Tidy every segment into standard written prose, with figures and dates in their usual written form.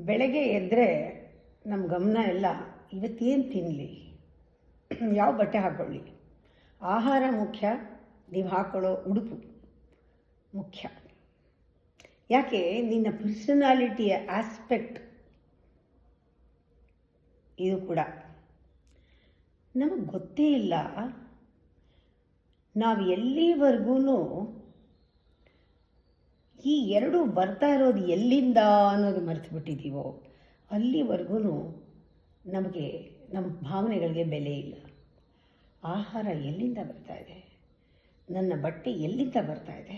ಬೆಳಗ್ಗೆ ಎದ್ದರೆ ನಮ್ಮ ಗಮನ ಎಲ್ಲ ಇವತ್ತೇನು ತಿನ್ನಲಿ, ಯಾವ ಬಟ್ಟೆ ಹಾಕ್ಕೊಳ್ಳಿ. ಆಹಾರ ಮುಖ್ಯ, ನೀವು ಹಾಕ್ಕೊಳ್ಳೋ ಉಡುಪು ಮುಖ್ಯ. ಯಾಕೆ ನಿನ್ನ ಪರ್ಸನಾಲಿಟಿಯ ಆಸ್ಪೆಕ್ಟ್ ಇದು ಕೂಡ ನಮಗೆ ಗೊತ್ತೇ ಇಲ್ಲ. ನಾವು ಎಲ್ಲಿವರೆಗೂ ಈ ಎರಡು ಬರ್ತಾ ಇರೋದು ಎಲ್ಲಿಂದ ಅನ್ನೋದು ಮರೆತು ಬಿಟ್ಟಿದ್ದೀವೋ ಅಲ್ಲಿವರೆಗೂ ನಮಗೆ ನಮ್ಮ ಭಾವನೆಗಳಿಗೆ ಬೆಲೆ ಇಲ್ಲ. ಆಹಾರ ಎಲ್ಲಿಂದ ಬರ್ತಾ ಇದೆ, ನನ್ನ ಬಟ್ಟೆ ಎಲ್ಲಿಂದ ಬರ್ತಾ ಇದೆ,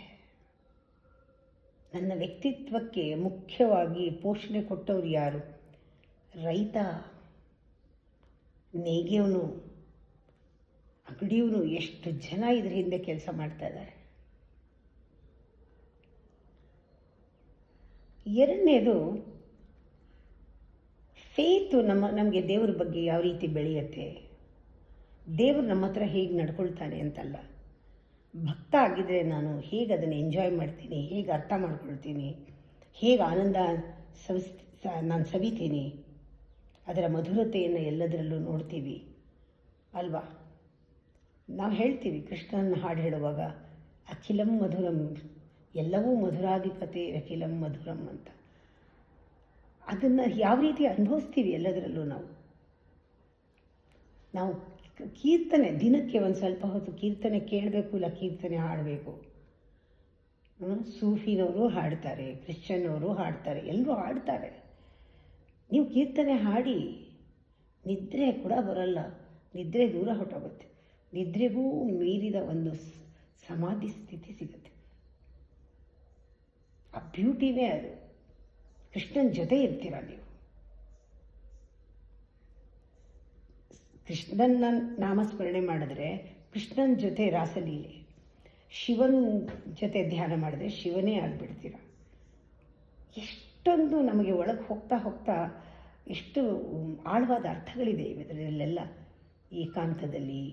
ನನ್ನ ವ್ಯಕ್ತಿತ್ವಕ್ಕೆ ಮುಖ್ಯವಾಗಿ ಪೋಷಣೆ ಕೊಟ್ಟವ್ರು ಯಾರು? ರೈತ, ನೇಯ್ಗೆಯವನು, ಅಂಗಡಿಯವನು, ಎಷ್ಟು ಜನ ಇದ್ರ ಹಿಂದೆ ಕೆಲಸ ಮಾಡ್ತಾ ಇದ್ದಾರೆ. ಎರಡನೇದು ಫೇತು. ನಮಗೆ ದೇವ್ರ ಬಗ್ಗೆ ಯಾವ ರೀತಿ ಬೆಳೆಯುತ್ತೆ, ದೇವರು ನಮ್ಮ ಹತ್ರ ಹೇಗೆ ನಡ್ಕೊಳ್ತಾನೆ ಅಂತಲ್ಲ. ಭಕ್ತ ಆಗಿದ್ದರೆ ನಾನು ಹೇಗೆ ಅದನ್ನು ಎಂಜಾಯ್ ಮಾಡ್ತೀನಿ, ಹೇಗೆ ಅರ್ಥ ಮಾಡ್ಕೊಳ್ತೀನಿ, ಹೇಗೆ ಆನಂದ ನಾನು ಸವಿತೀನಿ, ಅದರ ಮಧುರತೆಯನ್ನು ಎಲ್ಲದರಲ್ಲೂ ನೋಡ್ತೀವಿ ಅಲ್ವಾ. ನಾವು ಹೇಳ್ತೀವಿ ಕೃಷ್ಣನ ಹಾಡು ಹೇಳುವಾಗ ಅಖಿಲಂ ಮಧುರಂ, ಎಲ್ಲವೂ ಮಧುರಾಧಿಪತಿ ಅಖಿಲಂ ಮಧುರಂ ಅಂತ. ಅದನ್ನು ಯಾವ ರೀತಿ ಅನುಭವಿಸ್ತೀವಿ ಎಲ್ಲದರಲ್ಲೂ ನಾವು ಕೀರ್ತನೆ ದಿನಕ್ಕೆ ಒಂದು ಸ್ವಲ್ಪ ಹೊತ್ತು ಕೀರ್ತನೆ ಕೇಳಬೇಕು, ಇಲ್ಲ ಕೀರ್ತನೆ ಹಾಡಬೇಕು. ಸೂಫಿನವರು ಹಾಡ್ತಾರೆ, ಕ್ರಿಶ್ಚಿಯನ್ನವರು ಹಾಡ್ತಾರೆ, ಎಲ್ಲರೂ ಹಾಡ್ತಾರೆ. ನೀವು ಕೀರ್ತನೆ ಹಾಡಿ ನಿದ್ರೆ ಕೂಡ ಬರಲ್ಲ, ನಿದ್ರೆ ದೂರ ಹೊಟ್ಟೋಗುತ್ತೆ. ನಿದ್ರೆಗೂ ಮೀರಿದ ಒಂದು ಸಮಾಧಿ ಸ್ಥಿತಿ ಸಿಗುತ್ತೆ. ಆ ಬ್ಯೂಟಿನೇ ಅದು. ಕೃಷ್ಣನ ಜೊತೆ ಇರ್ತೀರ ನೀವು. ಕೃಷ್ಣನ ನಾಮಸ್ಮರಣೆ ಮಾಡಿದ್ರೆ ಕೃಷ್ಣನ ಜೊತೆ ರಾಸಲೀಲೆ, ಶಿವನ ಜೊತೆ ಧ್ಯಾನ ಮಾಡಿದ್ರೆ ಶಿವನೇ ಆಗಿಬಿಡ್ತೀರ. ಎಷ್ಟೊಂದು ನಮಗೆ ಒಳಗೆ ಹೋಗ್ತಾ ಹೋಗ್ತಾ ಎಷ್ಟು ಆಳವಾದ ಅರ್ಥಗಳಿದೆ ಇದರಲ್ಲೆಲ್ಲ. ಏಕಾಂತದಲ್ಲಿ,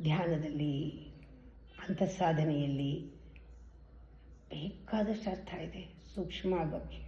ಧ್ಯಾನದಲ್ಲಿ, ಅಂತಃಸಾಧನೆಯಲ್ಲಿ ಬೇಕಾದಷ್ಟು ಅರ್ಥ ಇದೆ. ಸೂಕ್ಷ್ಮ ಆಗೋಕ್ಕೆ